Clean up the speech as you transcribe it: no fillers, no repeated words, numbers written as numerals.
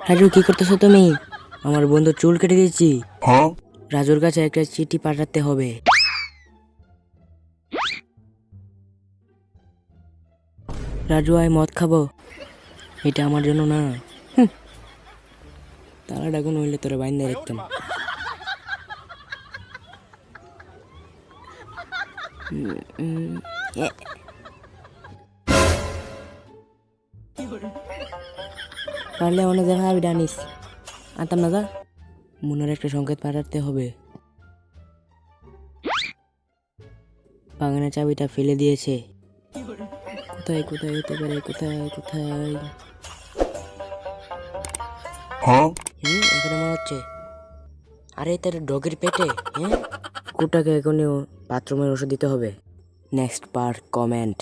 রাজু কি করতেছো তুমি? আমার বন্ধু চুল কেটে দিয়েছি। রাজুর কাছে একটা চিঠি পাঠাতে হবে। রাজু আয় মদ খাবো। এটা আমার জন্য না। তালাটা কোন হইলে তোরে বাইন্দা রাখতাম। এ, পারলে অনেক দেখা আমি ডানিস আনতাম না। মনের একটা সংকেত পাঠাতে হবে। বাগানের চাবিটা ফেলে দিয়েছে। কোথায় কোথায় হতে পারে? কোথায় কোথায়? এখানে মনে হচ্ছে। আরে তার ডগের পেটে। কুটাকে এখনই বাথরুমের ওষুধ দিতে হবে। Next part comment.